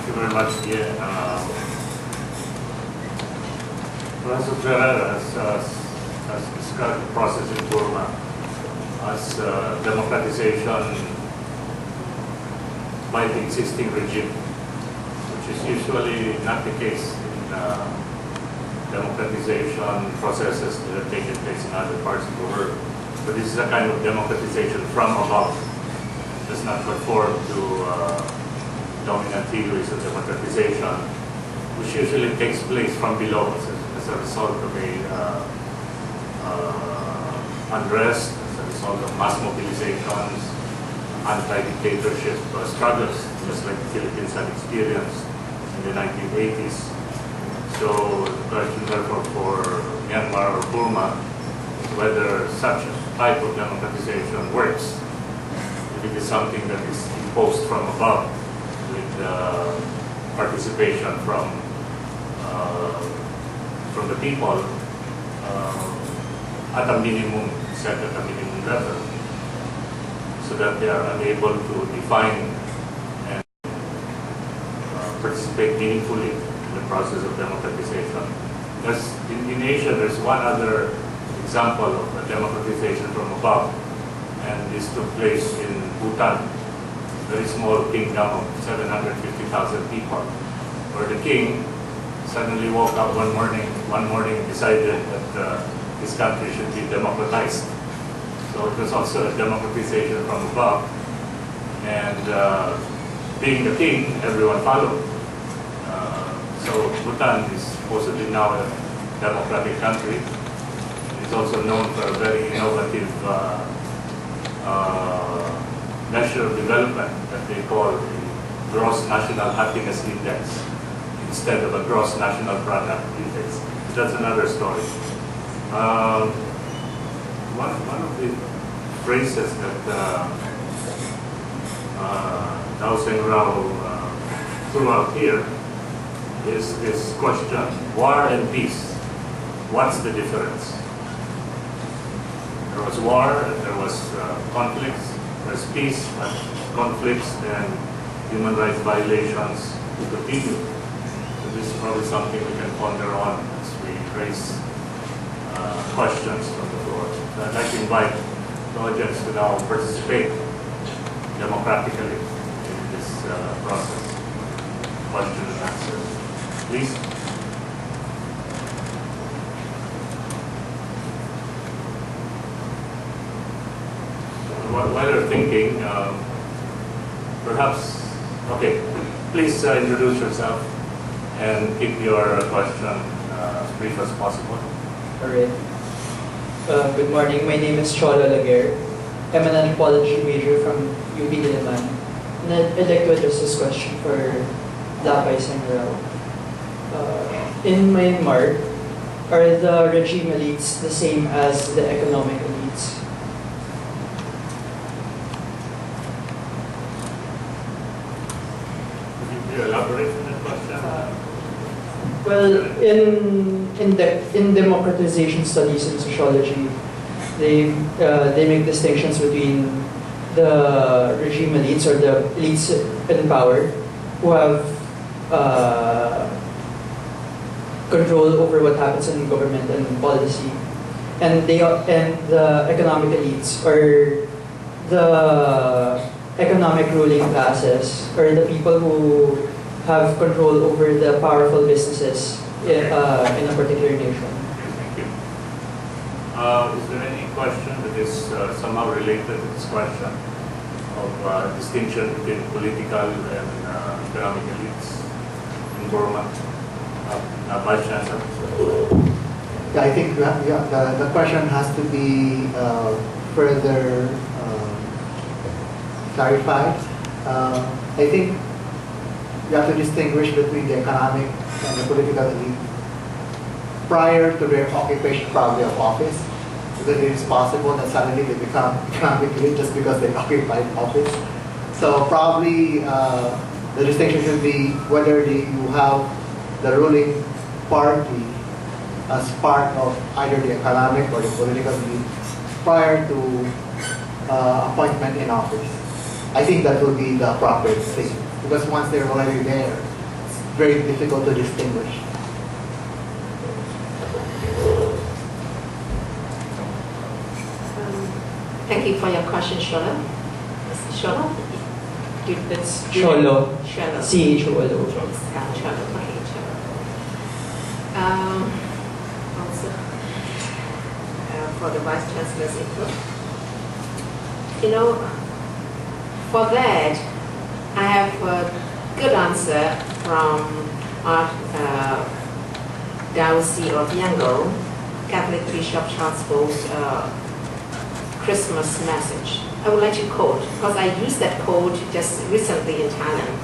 you very much. Professor Ferrer has described the process in Burma as democratization by the existing regime, which is usually not the case in democratization processes that have taken place in other parts of the world. But this is a kind of democratization from above. It does not conform to dominant theories of democratization, which usually takes place from below as a result of unrest, as a result of mass mobilizations, anti-dictatorship struggles, just like the Philippines had experienced in the 1980s. So the question therefore for Myanmar or Burma is whether such a type of democratization works, if it is something that is imposed from above with participation from the people at a minimum, set at a minimum level, so that they are unable to define and participate meaningfully in the process of democratization. Because in Asia, there's one other example of a democratization from above, and this took place in Bhutan, a very small kingdom of 750,000 people, where the king suddenly woke up one morning and decided that this country should be democratized. So it was also a democratization from above, and being the king, everyone followed. So Bhutan is supposedly now a democratic country. It's also known for a very innovative measure of development that they call the Gross National Happiness Index instead of a Gross National Product Index. That's another story. One of the phrases that Daw Seng Raw threw out here is this question: war and peace, what's the difference? There was war and there was conflicts. There's peace, but conflicts and human rights violations continue. So this is probably something we can ponder on as we raise questions from the floor. So I'd like to invite the audience to now participate democratically in this process. Question and answer. Please. While you're thinking, perhaps, okay, please introduce yourself and keep your question as brief as possible. All right. Good morning. My name is Cholo Laguerre. I'm an anthropology major from UP Diliman. And I'd like to address this question for Lahpai Seng Raw. In Myanmar, are the regime elites the same as the economic elites? Could you elaborate on that question? Well, in democratization studies in sociology, they make distinctions between the regime elites or the elites in power who have control over what happens in government and policy, and the economic elites, or the economic ruling classes, or the people who have control over the powerful businesses in a particular nation. Thank you. Is there any question that is somehow related to this question of distinction between political and economic elites in Burma? Vice Chancellor? Yeah, I think the question has to be further clarified. I think you have to distinguish between the economic and the political elite prior to their occupation probably of office, because it is possible that suddenly they become economic elite just because they occupy office. So probably the distinction should be whether you have the ruling party as part of either the economic or the political elite prior to appointment in office. I think that will be the appropriate thing, because once they're already there, very difficult to distinguish. Thank you for your question, Shola. Shola? It's Cholo. Cholo. C-H-O-L-O. Cholo. Okay, Cholo. Also, for the Vice Chancellor's input. You know, for that, I have a good answer from our Daw Seng Raw, Catholic Bishop Charles Bowles' Christmas message. I would like to quote, because I used that quote just recently in Thailand.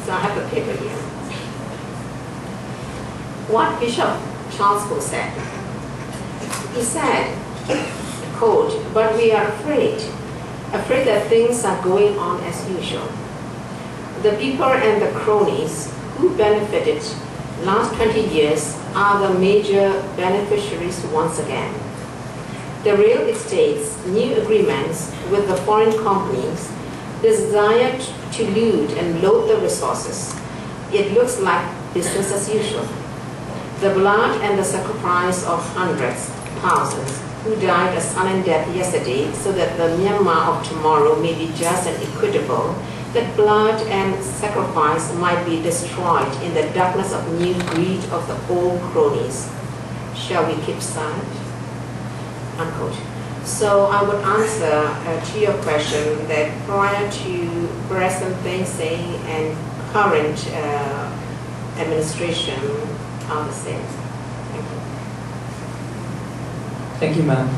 So I have the paper here. What Bishop Charles Bowles said. He said, quote, "But we are afraid that things are going on as usual. The people and the cronies who benefited last 20 years are the major beneficiaries once again. The real estate's new agreements with the foreign companies desired to loot and load the resources. It looks like business as usual. The blood and the sacrifice of hundreds, thousands, who died a silent death yesterday so that the Myanmar of tomorrow may be just and equitable, that blood and sacrifice might be destroyed in the darkness of new greed of the old cronies. Shall we keep silent?" Unquote. So I would answer to your question that prior to President Thein Sein and current administration are the same. Thank you. Thank you, ma'am.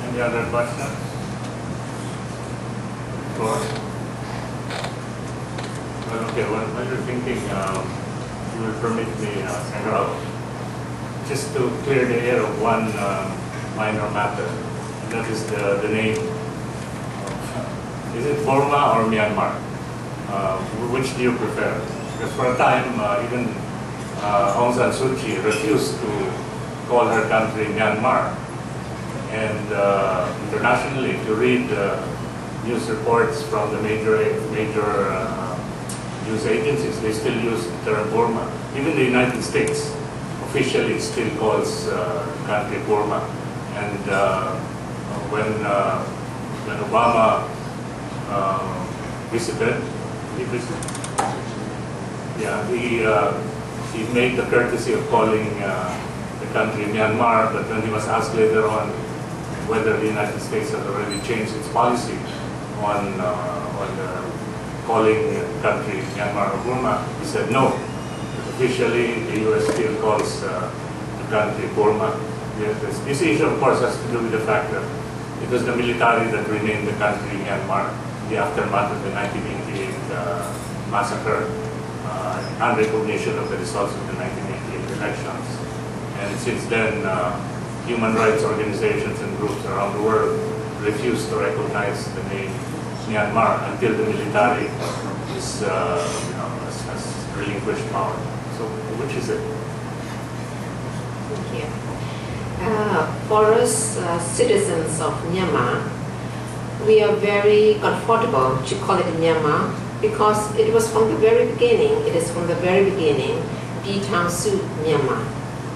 Any other questions? Well, okay, when you're thinking, you will permit me, Seng Raw, just to clear the air of one minor matter. And that is the name. Is it Burma or Myanmar? Which do you prefer? Because for a time, even Aung San Suu Kyi refused to call her country Myanmar. And internationally, if you read news reports from the major news agencies, they still use the term Burma. Even the United States officially still calls the country Burma. And when Obama visited, yeah, he made the courtesy of calling the country Myanmar, but when he was asked later on whether the United States had already changed its policy on calling the country Myanmar or Burma, he said no. Officially, the U.S. still calls the country Burma. This issue, of course, has to do with the fact that it was the military that renamed the country Myanmar in the aftermath of the 1988 massacre, and recognition of the results of the 1988 elections. And since then, human rights organizations and groups around the world refuse to recognize the name Myanmar until the military is, has relinquished power. So, which is it? Thank you. For us citizens of Myanmar, we are very comfortable to call it Myanmar because it was from the very beginning, it is from the very beginning, Pi Thang Su Myanmar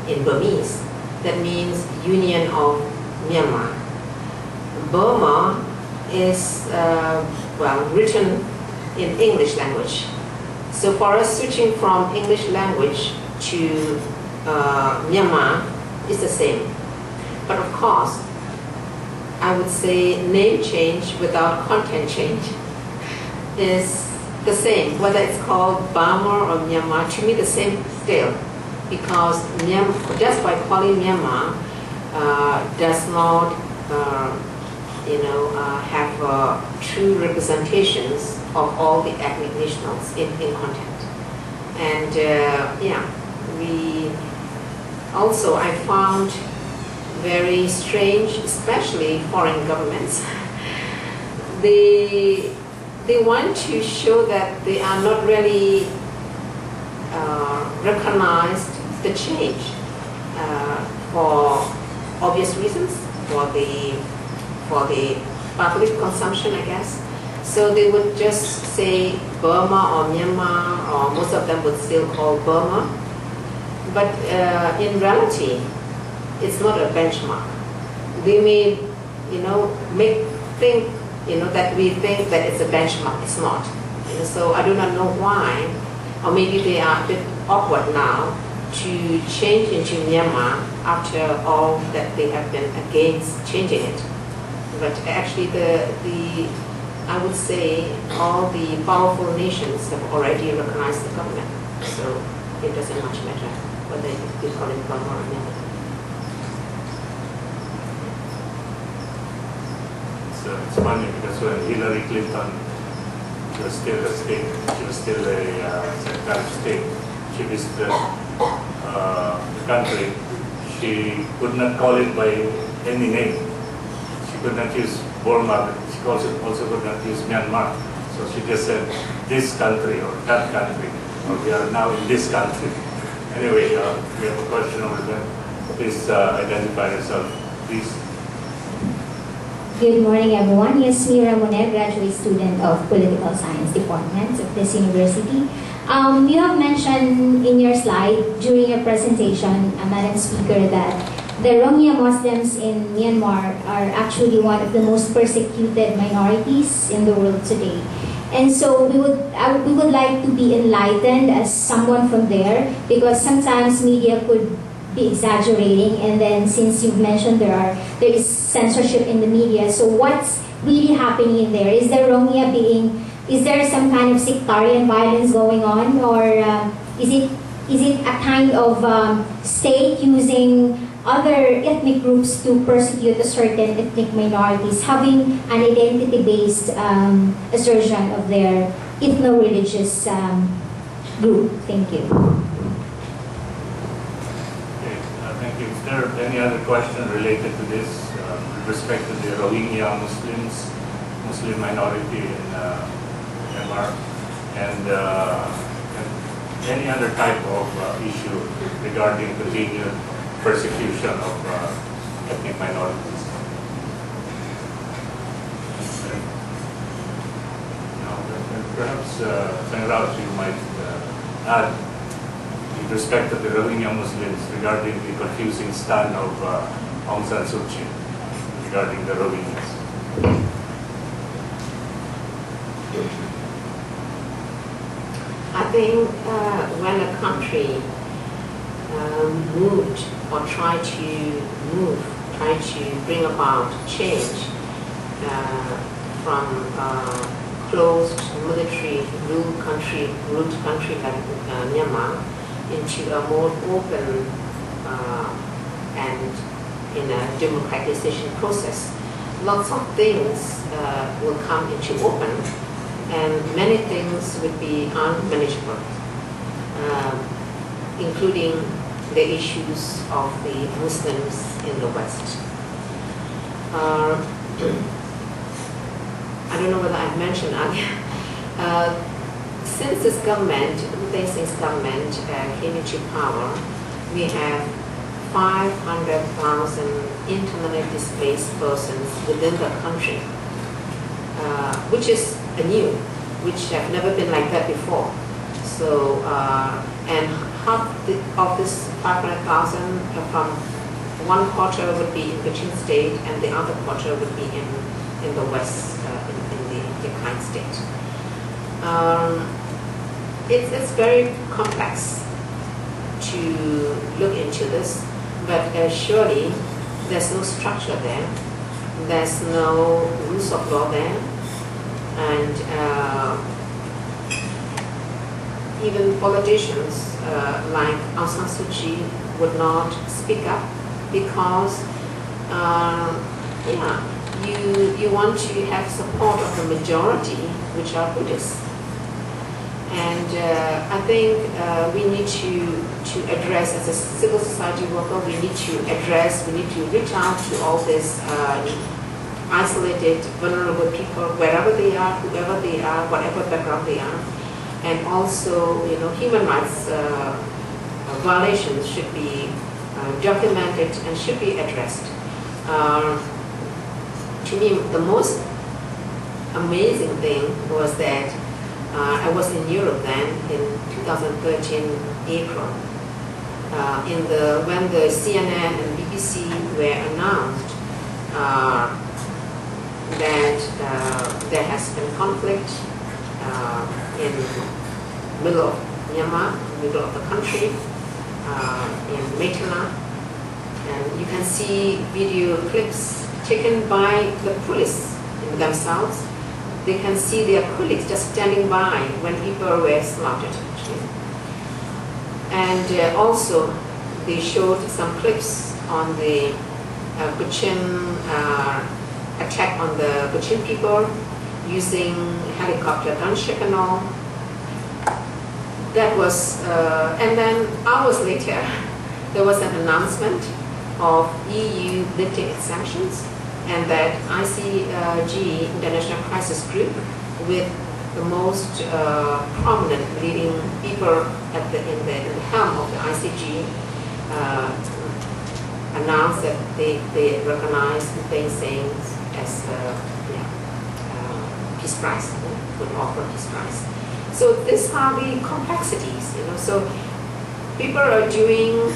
in Burmese. That means Union of Myanmar. Burma is, written in English language. So for us switching from English language to Myanmar is the same. But of course, I would say name change without content change is the same. Whether it's called Burma or Myanmar, to me the same still. Because just by calling Myanmar does not have true representations of all the ethnic nationals in content. And I found very strange, especially foreign governments. They want to show that they are not really recognized the change for obvious reasons, for the public consumption, I guess. So they would just say Burma or Myanmar, or most of them would still call Burma. But in reality, it's not a benchmark. We may, that we think that it's a benchmark. It's not. So I do not know why, or maybe they are a bit awkward now to change into Myanmar after all that they have been against changing it. But actually, I would say all the powerful nations have already recognized the government. So it doesn't much matter whether you call it Burma or Myanmar. It's funny because when Hillary Clinton, she was still a state, she was still a Secretary of State, she visited the country, she could not call it by any name. She could not use Burma, but she also could not use Myanmar. So she just said, this country or that country, or we are now in this country. Anyway, we have a question over there. Please identify yourself, please. Good morning, everyone. Yes, Miriam Coronel, graduate student of Political Science Department of this university. You have mentioned in your slide during your presentation, Madam Speaker, that the Rohingya Muslims in Myanmar are actually one of the most persecuted minorities in the world today. And so we would like to be enlightened as someone from there, because sometimes media could be exaggerating, and then since you've mentioned there is censorship in the media, so what's really happening in there? Is there some kind of sectarian violence going on, or is it a kind of state using other ethnic groups to persecute a certain ethnic minorities, having an identity-based assertion of their ethno-religious group? Thank you. Is there any other question related to this with respect to the Rohingya Muslim minority in Myanmar, and any other type of issue regarding continued persecution of ethnic minorities? Perhaps Seng Raw, you might add with respect to the Rohingya Muslims regarding the confusing stand of Aung San Suu Kyi regarding the Rohingyas. I think when a country moved or tried to bring about change from closed military ruled country like Myanmar into a more open and in a democratization process, lots of things will come into open, and many things would be unmanageable, including the issues of the Muslims in the West. I don't know whether I've mentioned earlier, since this government, Daw Seng's government came into power, we have 500,000 internally displaced persons within the country, which is new, which have never been like that before. So, and half of this 500,000 from one quarter would be in Kachin state, and the other quarter would be in the west, in the Rakhine state. It's very complex to look into this, but surely there's no structure there, there's no rules of law there, and even politicians like Aung San Suu Kyi would not speak up because you want to have support of the majority, which are Buddhists. And I think we need to address, as a civil society worker, we need to reach out to all these isolated, vulnerable people, wherever they are, whoever they are, whatever background they are. And also, human rights violations should be documented and should be addressed. To me, the most amazing thing was that I was in Europe then in 2013 April. When the CNN and BBC were announced that there has been conflict in middle of Myanmar, middle of the country, in Metta, and you can see video clips taken by the police themselves. They can see their colleagues just standing by when people were slaughtered. And also, they showed some clips on the Kachin attack on the Kachin people using helicopter gunship and all. That was, and then hours later, there was an announcement of EU lifting its sanctions, and that ICG, International Crisis Group, with the most prominent leading people in the helm of the ICG, announced that they recognize Lahpai Seng as peace prize, would offer peace prize. So these are the complexities, So people are doing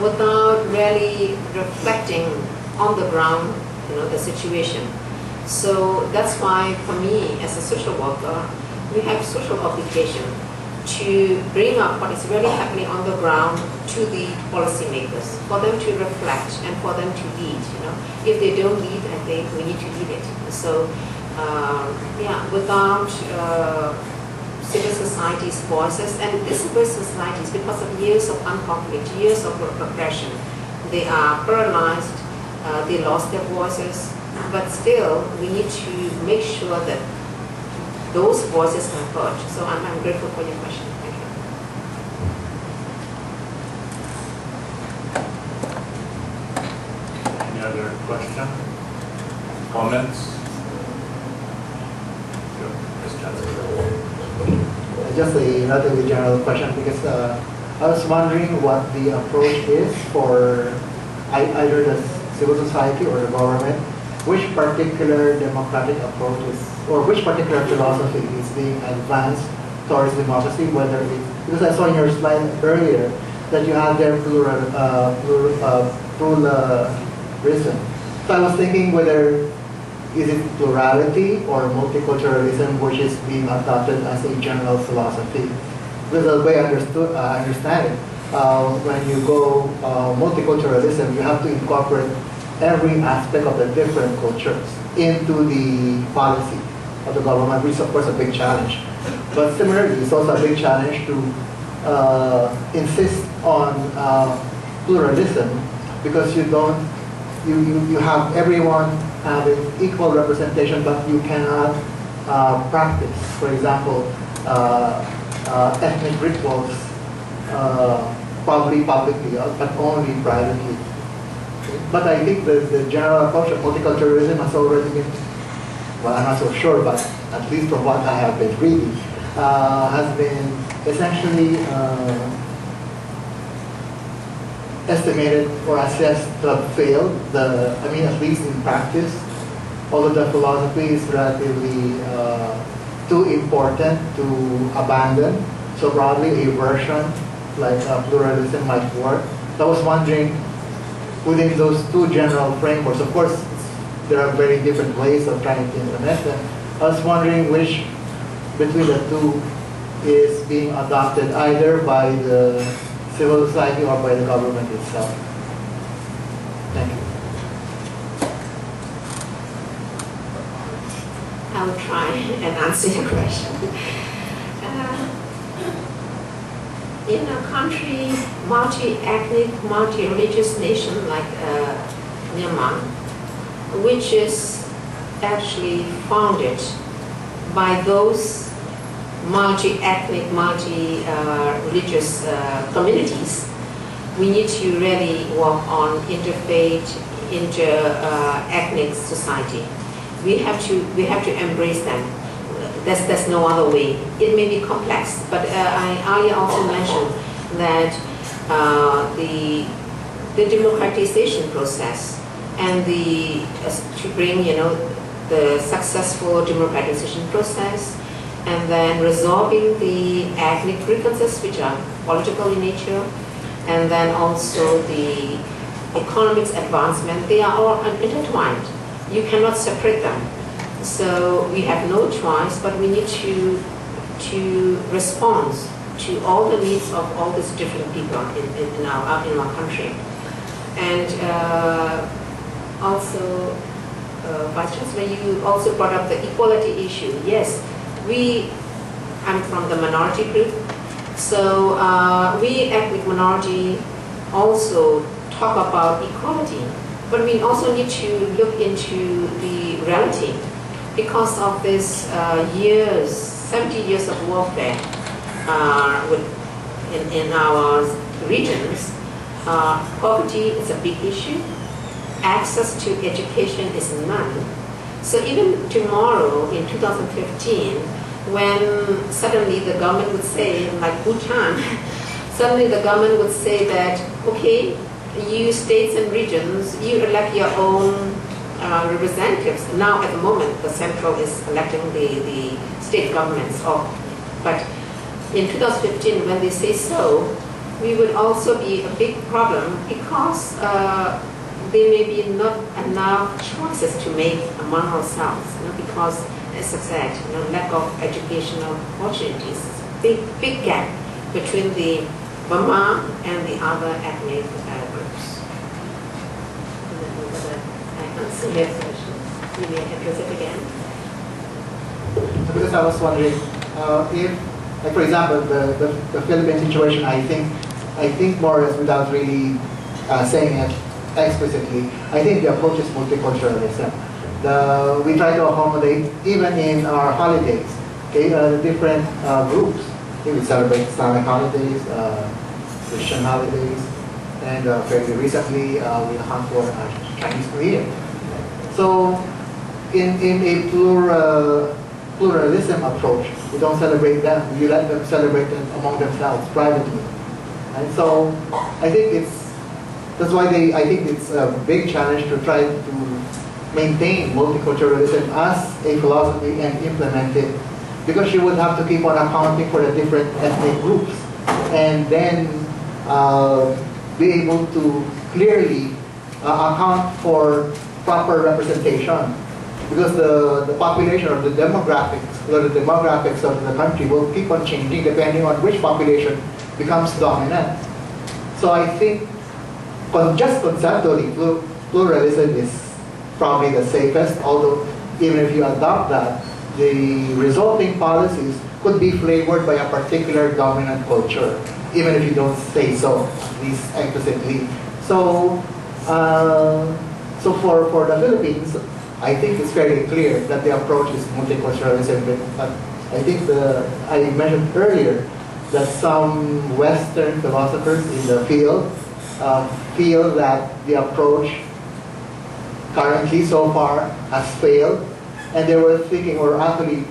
without really reflecting on the ground, the situation. So that's why, for me, as a social worker, we have social obligation to bring up what is really happening on the ground to the policymakers, for them to reflect and for them to lead. If they don't lead, I think we need to lead it. So, without civil society's voices, and these civil societies, because of years of conflict, years of repression, they are paralyzed, they lost their voices, but still we need to make sure that those voices are heard. So I'm grateful for your question. Thank you. Any other question? Comments? Just a relatively general question, because I was wondering what the approach is for either the civil society or the government, which particular democratic approach is, or which particular philosophy is being advanced towards democracy, whether it's, because I saw in your slide earlier that you have there pluralism. So I was thinking whether is it plurality or multiculturalism which is being adopted as a general philosophy? Because the way I understand it, when you go multiculturalism, you have to incorporate every aspect of the different cultures into the policy of the government, which is of course a big challenge. But similarly, it's also a big challenge to insist on pluralism, because you have everyone having equal representation, but you cannot practice, for example, ethnic rituals probably publicly, but only privately. But I think the general approach of multiculturalism has already been, well, I'm not so sure, but at least from what I have been reading, has been essentially estimated or assessed to have failed. At least in practice, although the philosophy is relatively too important to abandon, so probably a version like pluralism might work. So I was wondering, within those two general frameworks, of course, there are very different ways of trying to implement them. I was wondering which between the two is being adopted either by the civil society or by the government itself. Thank you. I will try and answer your question. In a country, multi-ethnic, multi-religious nation like Myanmar, which is actually founded by those multi-ethnic, multi-religious communities, we need to really work on interfaith, inter-ethnic society. We have to embrace them. There's no other way. It may be complex, but I earlier also mentioned that the democratization process and to bring, the successful democratization process, and then resolving the ethnic grievances which are political in nature, and then also the economic advancement. They are all intertwined. You cannot separate them. So we have no choice, but we need to respond to all the needs of all these different people in our country. And also, Vice Chancellor, you also brought up the equality issue. Yes, I'm from the minority group, so we ethnic minority also talk about equality, but we also need to look into the reality because of this 70 years of warfare in our regions. Poverty is a big issue. Access to education is none. So even tomorrow in 2015, when suddenly the government would say, like Bhutan, suddenly the government would say that, okay, you states and regions, you elect your own representatives. Now at the moment, the central is electing the state governments. But in 2015, when they say so, we would also be a big problem because there may be not enough choices to make among ourselves, because, as I said, lack of educational opportunities, big gap between the Burma and the other ethnic groups. I answer your question. You may address it again. Because I was wondering if, like for example, the Philippine situation, I think more or less without really saying it explicitly, I think the approach is multiculturalism. We try to accommodate, even in our holidays, okay, different groups. We celebrate Islamic holidays, Christian holidays, and fairly recently we account for Chinese New Year. So in a pluralism approach, we don't celebrate them, we let them celebrate them among themselves privately. And so I think that's why I think it's a big challenge to try to maintain multiculturalism as a philosophy and implement it, because you would have to keep on accounting for the different ethnic groups and then be able to clearly account for proper representation, because the population or the demographics of the country will keep on changing depending on which population becomes dominant. So I think just conceptually, pluralism is probably the safest, although even if you adopt that, the resulting policies could be flavored by a particular dominant culture, even if you don't say so, at least explicitly. So, for the Philippines, I think it's fairly clear that the approach is multiculturalism. But I think I mentioned earlier that some Western philosophers in the field feel that the approach currently so far has failed, and they were thinking or actually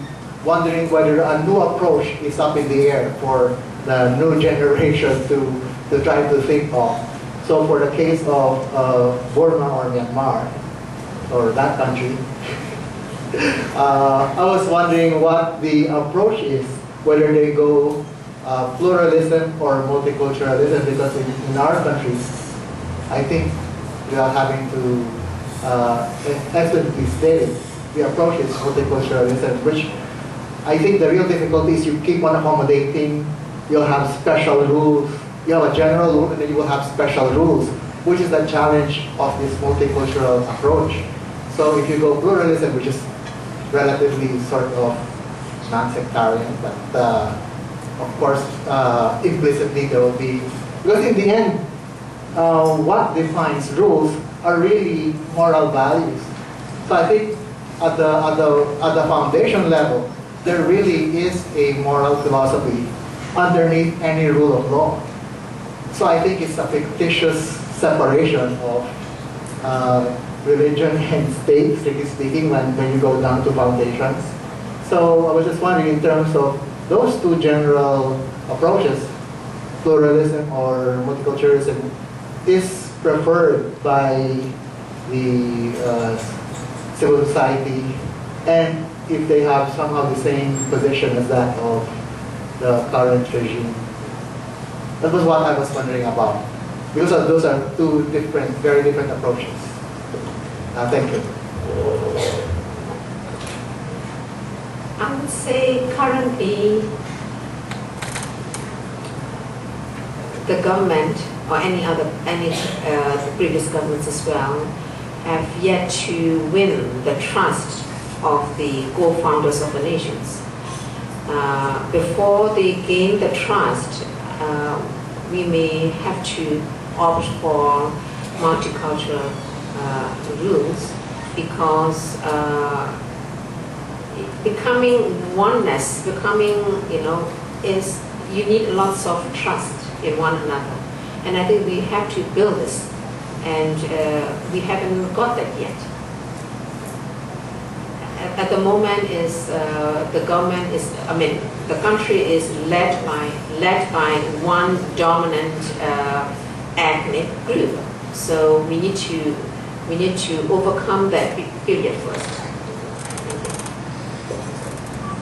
wondering whether a new approach is up in the air for the new generation to try to think of. So for the case of Burma or Myanmar, or that country, I was wondering what the approach is, whether they go pluralism or multiculturalism, because in our country, I think without having to explicitly state it, the approach is multiculturalism, which I think the real difficulty is you keep on accommodating. You'll have special rules. You have a general rule, and then you will have special rules, which is the challenge of this multicultural approach. So if you go pluralism, which is relatively sort of non-sectarian, but of course, implicitly there will be, because in the end, what defines rules are really moral values. So I think at the foundation level, there really is a moral philosophy underneath any rule of law. So I think it's a fictitious separation of religion and state, strictly speaking, when you go down to foundations. So I was just wondering, in terms of those two general approaches, pluralism or multiculturalism, is preferred by the civil society, and if they have somehow the same position as that of the current regime. That was what I was wondering about. Because those are two different, very different approaches. Thank you. I would say currently the government or any previous governments as well have yet to win the trust of the co-founders of the nations. Before they gain the trust, we may have to opt for multicultural rules, because becoming oneness, is you need lots of trust in one another, and I think we have to build this, and we haven't got that yet. At the moment, the government is, the country is led by one dominant ethnic group. So we need to overcome that period first.